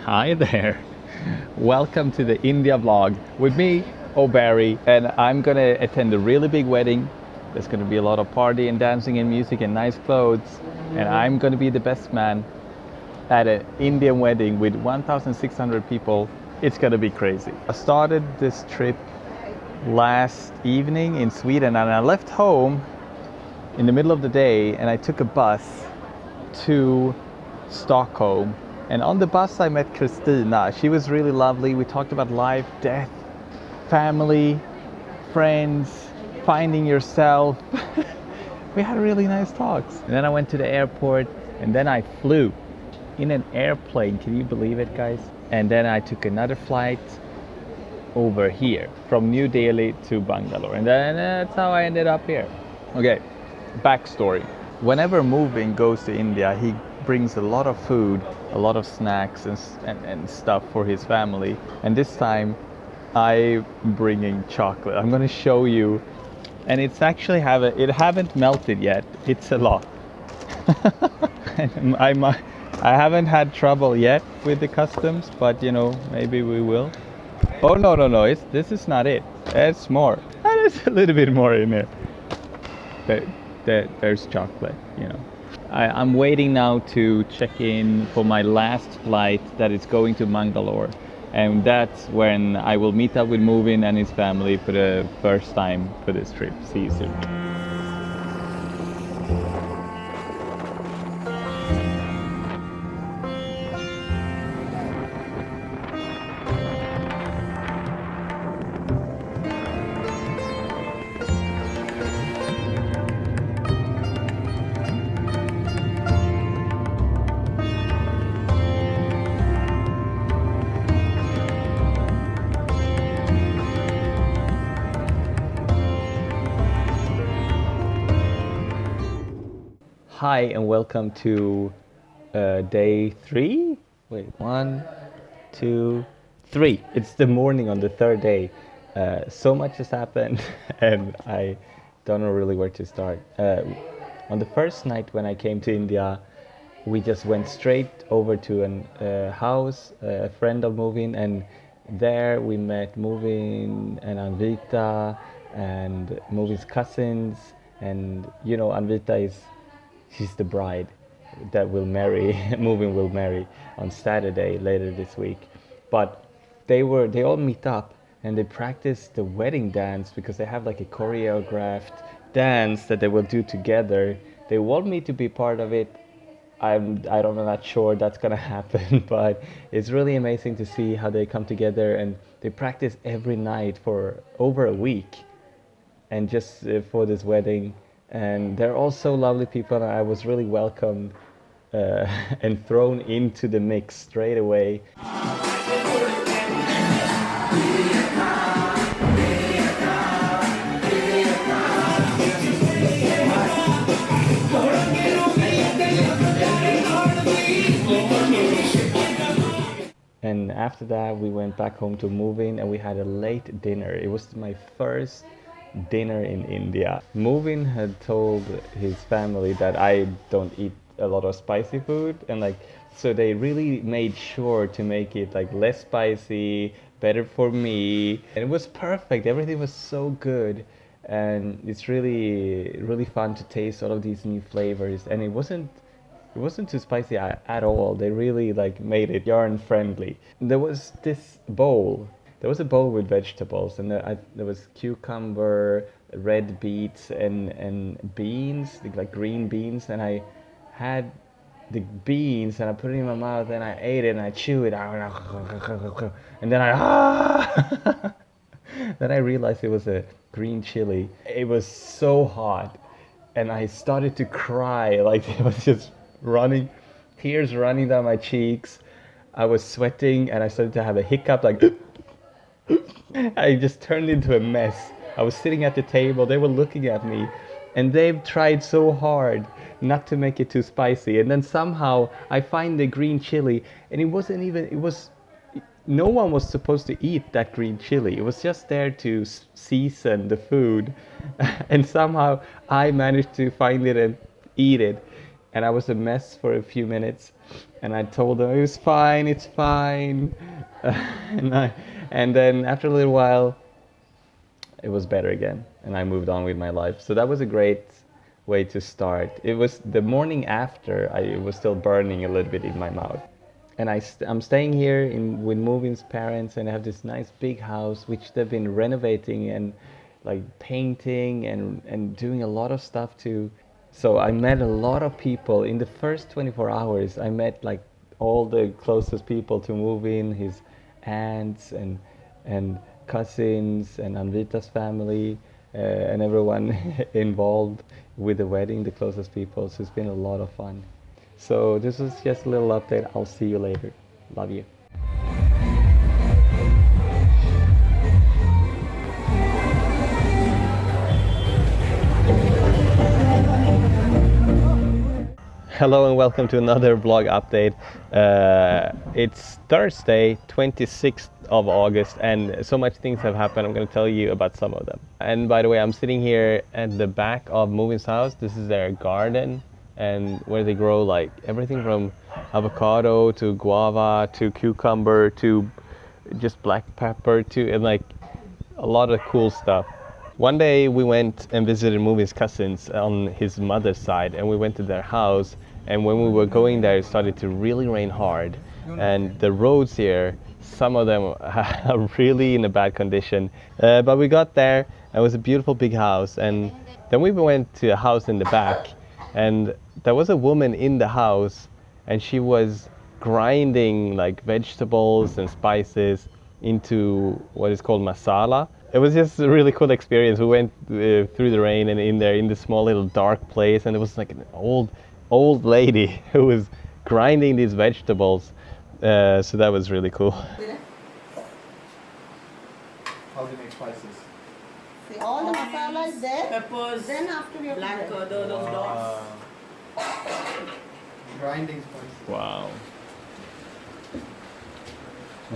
Hi there. Welcome to the India vlog with me, OBearry, and I'm gonna attend a really big wedding. There's gonna be a lot of party and dancing and music and nice clothes, and I'm gonna be the best man at an Indian wedding with 1,600 people. It's gonna be crazy. I started this trip last evening in Sweden, and I left home in the middle of the day, and I took a bus to Stockholm. And on the bus I met Christina. She was really lovely. We talked about life, death, family, friends, finding yourself. We had really nice talks. And then I went to the airport, and then I flew in an airplane. Can you believe it, guys? And then I took another flight over here from New Delhi to Bangalore. And then that's how I ended up here. Okay, backstory. Whenever moving goes to India, he brings a lot of food, a lot of snacks and stuff for his family. And this time I'm bringing chocolate. I'm gonna show you, and it's actually it haven't melted yet. It's a lot. I haven't had trouble yet with the customs, but maybe we will. Oh no! This is not it. There's more. There's a little bit more in there. There's chocolate. I'm waiting now to check in for my last flight that is going to Mangalore, and that's when I will meet up with Movin and his family for the first time for this trip. See you soon. Hi and welcome to day 3. Wait, 1, 2, 3. It's the morning on the third day. So much has happened and I don't know really where to start. On the first night when I came to India, we just went straight over to a house, a friend of Movin, and there we met Movin and Anvita and Movin's cousins. And Anvita she's the bride that will marry, Movin will marry on Saturday later this week. But they all meet up and they practice the wedding dance because they have like a choreographed dance that they will do together. They want me to be part of it. I'm not sure that's gonna happen, but it's really amazing to see how they come together, and they practice every night for over a week, and just for this wedding. And they're all so lovely people, and I was really welcomed and thrown into the mix straight away. And after that we went back home to Movin, and we had a late dinner. It was my first dinner in India. Movin had told his family that I don't eat a lot of spicy food, and so they really made sure to make it less spicy, better for me, and it was perfect. Everything was so good, and it's really fun to taste all of these new flavors. And it wasn't too spicy at all. They really made it yarn friendly. There was this bowl. There was a bowl with vegetables, and there was cucumber, red beets, and beans, like green beans. And I had the beans, and I put it in my mouth, and I ate it, and I chewed it, and then then I realized it was a green chili. It was so hot, and I started to cry. It was just tears running down my cheeks. I was sweating, and I started to have a hiccup, I just turned into a mess. I was sitting at the table, they were looking at me, and they've tried so hard not to make it too spicy. And then somehow I find the green chili, and no one was supposed to eat that green chili. It was just there to season the food. And somehow I managed to find it and eat it. and I was a mess for a few minutes, and I told them it was fine, it's fine, and and then after a little while, it was better again, and I moved on with my life. So that was a great way to start. It was the morning after, it was still burning a little bit in my mouth. And I'm staying here with Movin's parents, and I have this nice big house which they've been renovating and like painting and doing a lot of stuff too. So I met a lot of people in the first 24 hours. I met like all the closest people to Movin, his aunts and cousins and Anvita's family, and everyone involved with the wedding, the closest people. So it's been a lot of fun. So this was just a little update. I'll see you later. Love you. Hello and welcome to another vlog update. It's Thursday, 26th of August, and so much things have happened. I'm going to tell you about some of them. And by the way, I'm sitting here at the back of Movin's house. This is their garden, and where they grow like everything from avocado to guava to cucumber to just black pepper to and like a lot of cool stuff. One day we went and visited Movin's cousins on his mother's side, and we went to their house, and when we were going there it started to really rain hard, and the roads here, some of them are really in a bad condition, but we got there and it was a beautiful big house. And then we went to a house in the back, and there was a woman in the house, and she was grinding like vegetables and spices into what is called masala. It was just a really cool experience. We went through the rain and in there in this small little dark place, and it was like an old lady who was grinding these vegetables. So that was really cool. How do you make spices? See, all the masala is there. Peppers, Then after we have black to those dots. Grinding spices. Wow.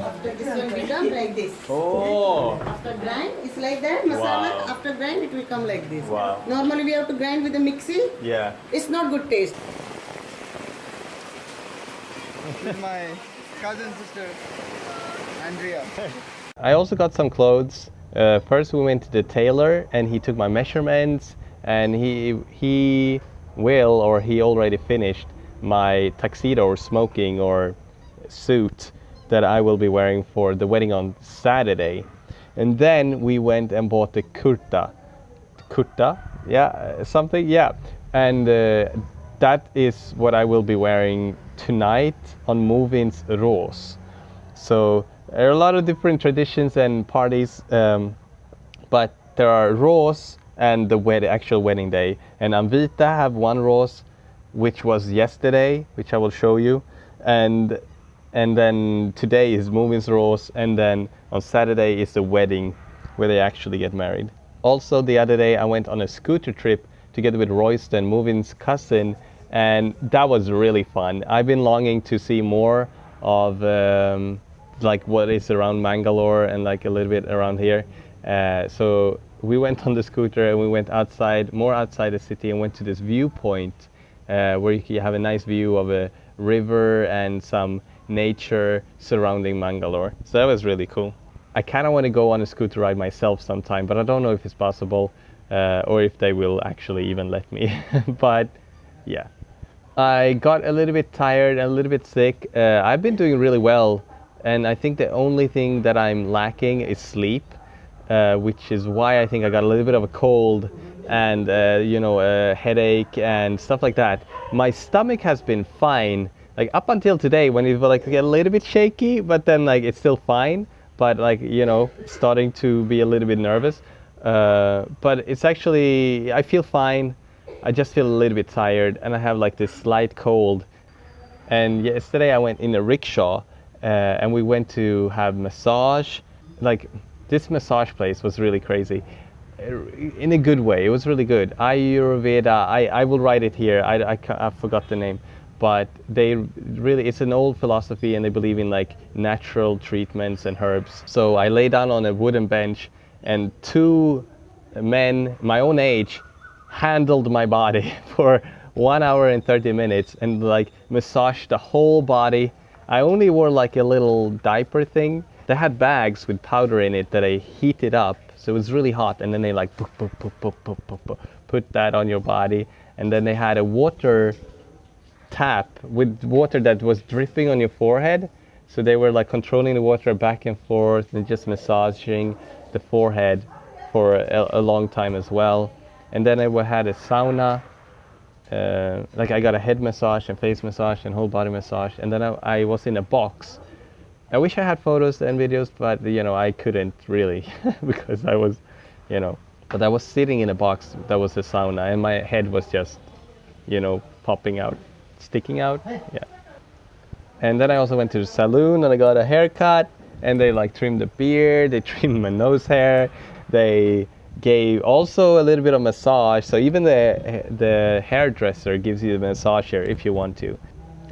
after this one become like this. Oh. After grind, it's like that. Masala. Wow. After grind, it will come like this. Wow. Normally we have to grind with a mixie. Yeah. It's not good taste. This is my cousin sister, Andrea. I also got some clothes. First we went to the tailor and he took my measurements, and he already finished my tuxedo or smoking or suit that I will be wearing for the wedding on Saturday. And then we went and bought the kurta, something, yeah. And that is what I will be wearing tonight on Movin's Ros. So there are a lot of different traditions and parties, but there are Ros and the actual wedding day. And Anvita have one Ros, which was yesterday, which I will show you. And then today is Movin's Ros, and then on Saturday is the wedding where they actually get married. Also the other day I went on a scooter trip together with Royston, Movin's cousin, and that was really fun. I've been longing to see more of like what is around Mangalore and like a little bit around here. So we went on the scooter and we went more outside the city, and went to this viewpoint where you can have a nice view of a river and some nature surrounding Mangalore. So that was really cool. I kind of want to go on a scooter ride myself sometime, but I don't know if it's possible or if they will actually even let me. But yeah, I got a little bit tired and a little bit sick. I've been doing really well, and I think the only thing that I'm lacking is sleep, which is why I think I got a little bit of a cold and a headache and stuff like that. My stomach has been fine, like up until today, when it will like get a little bit shaky, but then like it's still fine, but like starting to be a little bit nervous. But it's actually, I feel fine. I just feel a little bit tired, and I have like this slight cold. And yesterday I went in a rickshaw and we went to have massage. Like this massage place was really crazy in a good way. It was really good. Ayurveda, I will write it here. I forgot the name, but it's an old philosophy, and they believe in like natural treatments and herbs. So I lay down on a wooden bench, and two men my own age handled my body for 1 hour and 30 minutes and like massaged the whole body. I only wore like a little diaper thing. They had bags with powder in it that I heated up, so it was really hot, and then they like put that on your body, and then they had a water tap with water that was dripping on your forehead, so they were like controlling the water back and forth and just massaging the forehead for a long time as well. And then I had a sauna, like I got a head massage and face massage and whole body massage, and then I was in a box. I wish I had photos and videos, but you know, I couldn't really because I was, you know, but I was sitting in a box that was a sauna, and my head was just, you know, popping out, sticking out. Yeah. And then I also went to the saloon and I got a haircut, and they like trimmed the beard, they trimmed my nose hair, they gave also a little bit of massage. So even the hairdresser gives you the massage here if you want to.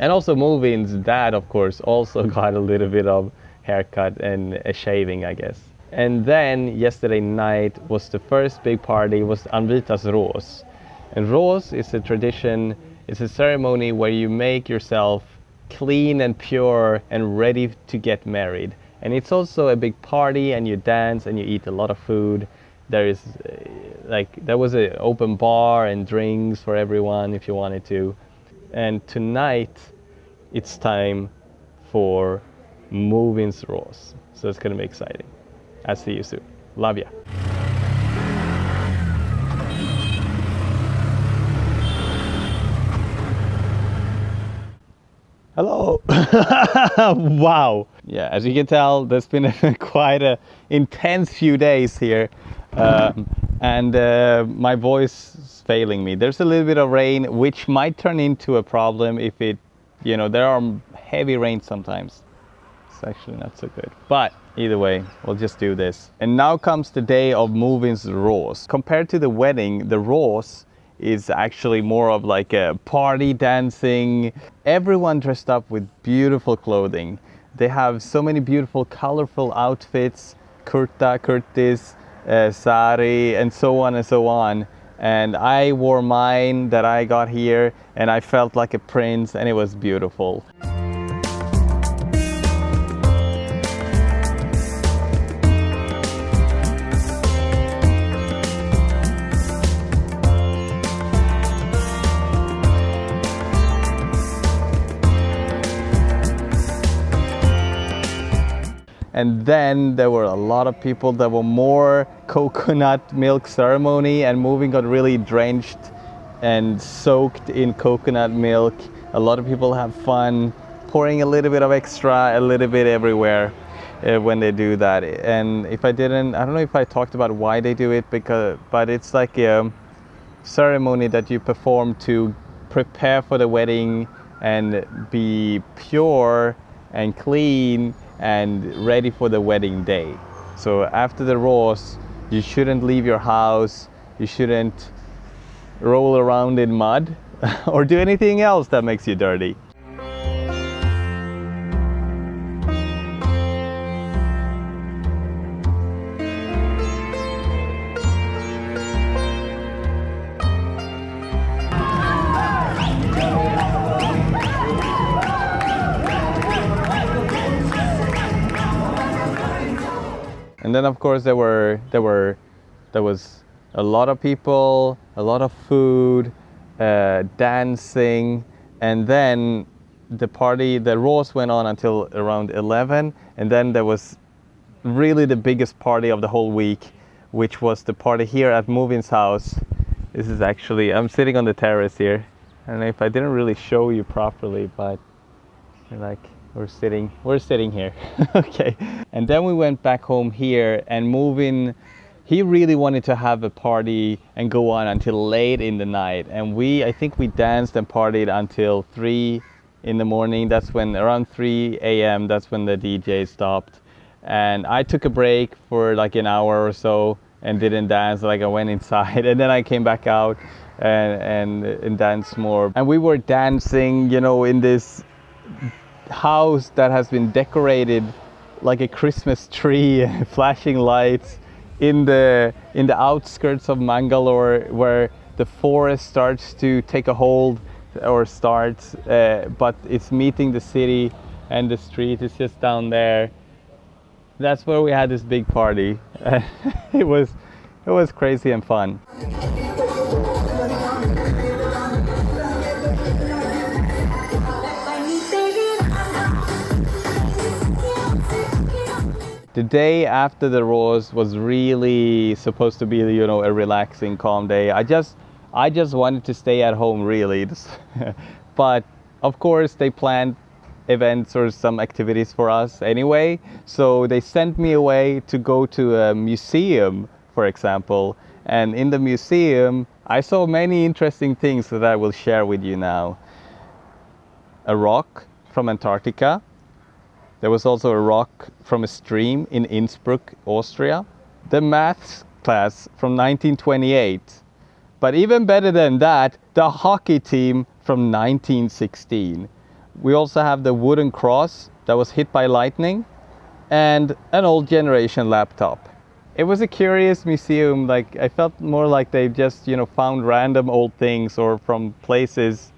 And also Movin's dad, of course, also got a little bit of haircut and a shaving, I guess. And then yesterday night was the first big party, was Anvita's Ros. And Ros is a tradition, it's a ceremony where you make yourself clean and pure and ready to get married. And it's also a big party, and you dance and you eat a lot of food. There is there was an open bar and drinks for everyone if you wanted to. And tonight it's time for Movin's Ros. So it's gonna be exciting. I'll see you soon. Love ya. Hello. Wow. Yeah, as you can tell, there's been quite a intense few days here, and my voice is failing me. There's a little bit of rain, which might turn into a problem if it, you know, there are heavy rain sometimes. It's actually not so good. But either way, we'll just do this. And now comes the day of Movin's Ros. Compared to the wedding, the Ros is actually more of like a party dancing. Everyone dressed up with beautiful clothing. They have so many beautiful colorful outfits, kurta, kurtis, sari, and so on and so on. And I wore mine that I got here, and I felt like a prince, and it was beautiful. And then there were a lot of people. There were more coconut milk ceremony, and Movin got really drenched and soaked in coconut milk. A lot of people have fun pouring a little bit of extra, a little bit everywhere when they do that. And if I don't know if I talked about why they do it, but it's like a ceremony that you perform to prepare for the wedding and be pure and clean and ready for the wedding day. So after the Ros, you shouldn't leave your house, you shouldn't roll around in mud or do anything else that makes you dirty. And then of course there was a lot of people, a lot of food, dancing, and then the Ros went on until around 11, and then there was really the biggest party of the whole week, which was the party here at Movin's house. This is actually, I'm sitting on the terrace here. I don't know if I didn't really show you properly, but we're sitting here. Okay. And then we went back home here, and Movin, he really wanted to have a party and go on until late in the night. And I think we danced and partied until 3 in the morning. That's when, around 3 a.m., that's when the DJ stopped. And I took a break for like an hour or so and didn't dance. Like I went inside and then I came back out and danced more. And we were dancing, you know, in this house that has been decorated like a Christmas tree, flashing lights in the outskirts of Mangalore, where the forest starts to take a hold or starts, but it's meeting the city and the street is just down there. That's where we had this big party. It was crazy and fun. The day after the rose was really supposed to be, you know, a relaxing, calm day. I just wanted to stay at home, really. But of course, they planned events or some activities for us anyway. So they sent me away to go to a museum, for example. And in the museum, I saw many interesting things that I will share with you now. A rock from Antarctica. There was also a rock from a stream in Innsbruck, Austria. The maths class from 1928. But even better than that, the hockey team from 1916. We also have the wooden cross that was hit by lightning and an old generation laptop. It was a curious museum. Like, I felt more like they just, you know, found random old things or from places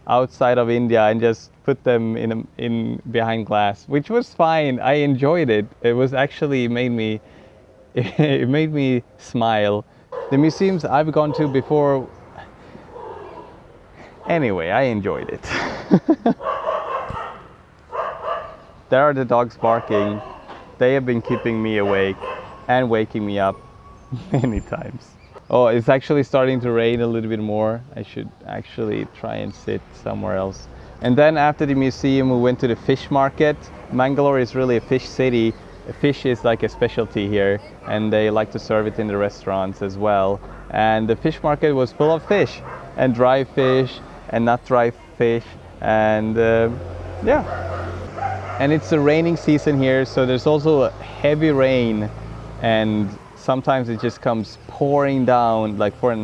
outside of India and just put them in behind glass, which was fine. I enjoyed it. It was actually it made me smile. The museums I've gone to before, anyway, I enjoyed it. There are the dogs barking. They have been keeping me awake and waking me up many times. Oh, it's actually starting to rain a little bit more. I should actually try and sit somewhere else. And then after the museum, we went to the fish market. Mangalore is really a fish city. Fish is like a specialty here, and they like to serve it in the restaurants as well. And the fish market was full of fish, and dry fish, and not dry fish, and yeah. And it's the raining season here, so there's also a heavy rain, and sometimes it just comes pouring down like for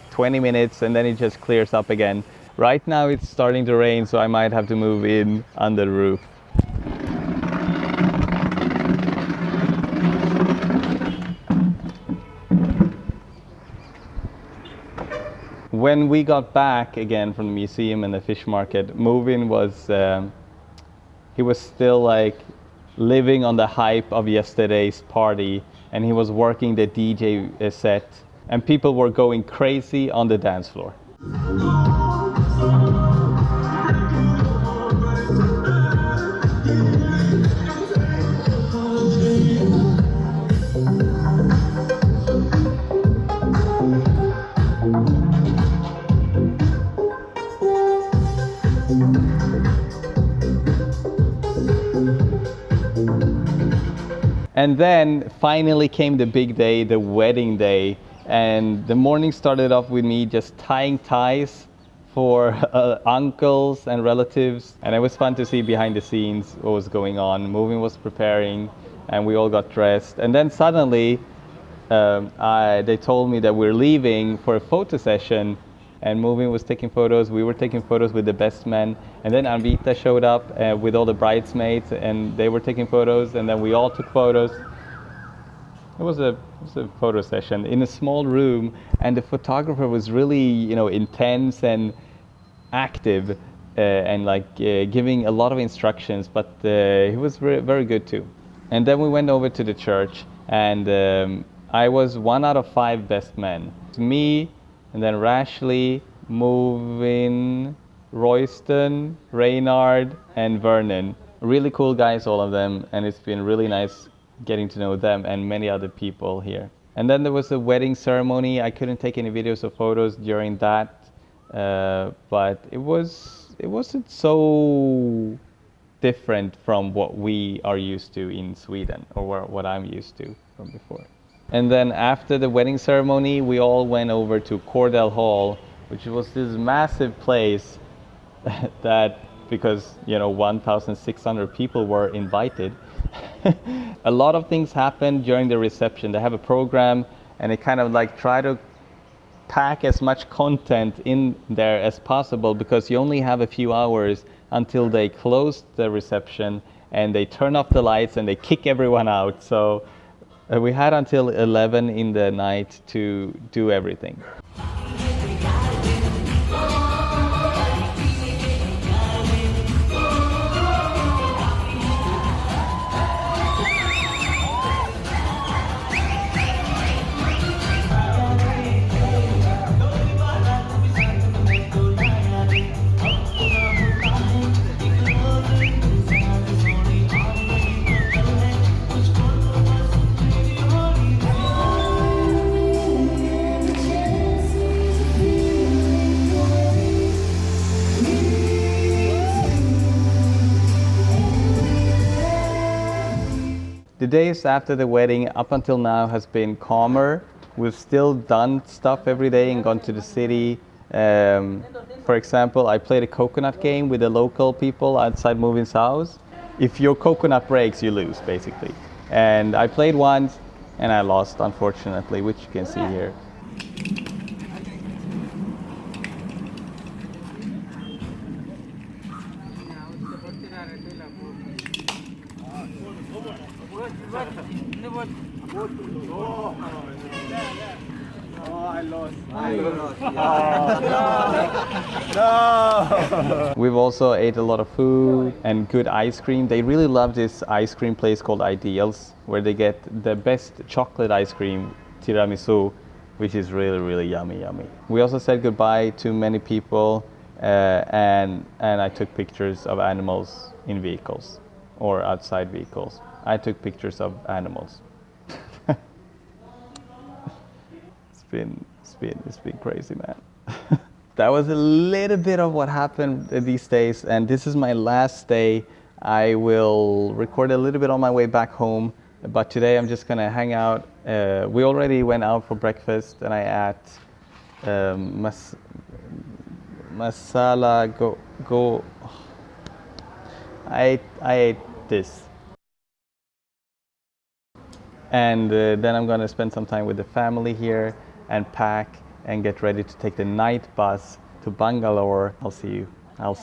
20 minutes and then it just clears up again. Right now it's starting to rain, so I might have to move in under the roof. When we got back again from the museum and the fish market, Movin was, he was still like living on the hype of yesterday's party, and he was working the DJ set, and people were going crazy on the dance floor. And then finally came the big day, the wedding day. And the morning started off with me just tying ties for uncles and relatives. And it was fun to see behind the scenes what was going on. Moving was preparing and we all got dressed. And then suddenly they told me that we're leaving for a photo session. And Moving was taking photos. We were taking photos with the best men. And then Anvita showed up with all the bridesmaids, and they were taking photos. And then we all took photos. It was a photo session in a small room, and the photographer was really, you know, intense and active, and like giving a lot of instructions. But he was very good too. And then we went over to the church, and I was 1 out of 5 best men. Me. And then Rashley, Movin, Royston, Reynard, and Vernon. Really cool guys, all of them, and it's been really nice getting to know them and many other people here. And then there was a wedding ceremony. I couldn't take any videos or photos during that, but it wasn't so different from what we are used to in Sweden, or what I'm used to from before. And then after the wedding ceremony, we all went over to Cordell Hall, which was this massive place that, because, you know, 1,600 people were invited. A lot of things happened during the reception. They have a program, and they kind of like try to pack as much content in there as possible, because you only have a few hours until they close the reception and they turn off the lights and they kick everyone out. So we had until 11 in the night to do everything. The days after the wedding up until now has been calmer. We've still done stuff every day and gone to the city. For example, I played a coconut game with the local people outside Movin's house. If your coconut breaks, you lose, basically. And I played once and I lost, unfortunately, which you can see here. We've also ate a lot of food and good ice cream. They really love this ice cream place called Ideals, where they get the best chocolate ice cream, tiramisu, which is really, really yummy. We also said goodbye to many people, and I took pictures of animals in vehicles or outside vehicles. I took pictures of animals. It's been crazy, man. That was a little bit of what happened these days, and this is my last day. I will record a little bit on my way back home, but today I'm just gonna hang out. We already went out for breakfast, and I ate masala go. I ate this. And then I'm gonna spend some time with the family here and pack and get ready to take the night bus to Bangalore. I'll see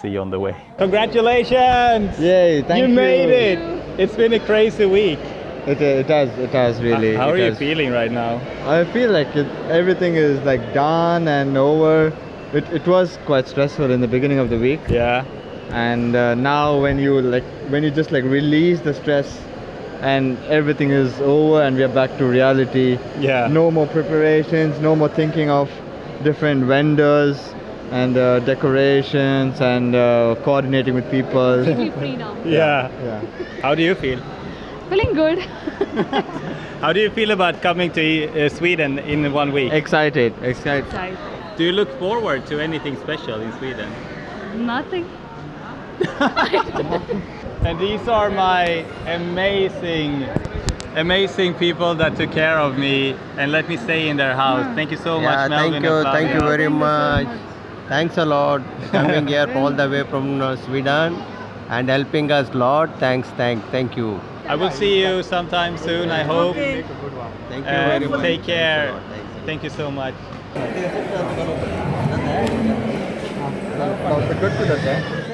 you on the way. Congratulations! Yay, thank you. You made it! It's been a crazy week. It has really. How are you feeling right now? I feel like everything is like done and over. It was quite stressful in the beginning of the week. Yeah. And now when you just like release the stress and everything is over and we are back to reality. Yeah. No more preparations, no more thinking of different vendors and decorations and coordinating with people. Free now. Yeah. Yeah. How do you feel? Feeling good. How do you feel about coming to Sweden in 1 week? Excited. Excited. Do you look forward to anything special in Sweden? Nothing. And these are my amazing people that took care of me and let me stay in their house. Thank you so much, Melvin. Thank you very Thank you so much. much. Thanks a lot coming here all the way from Sweden and helping us a lot. Thank you. I will see you sometime soon, I hope. Thank you very much. Take care. Thank you so much. Good to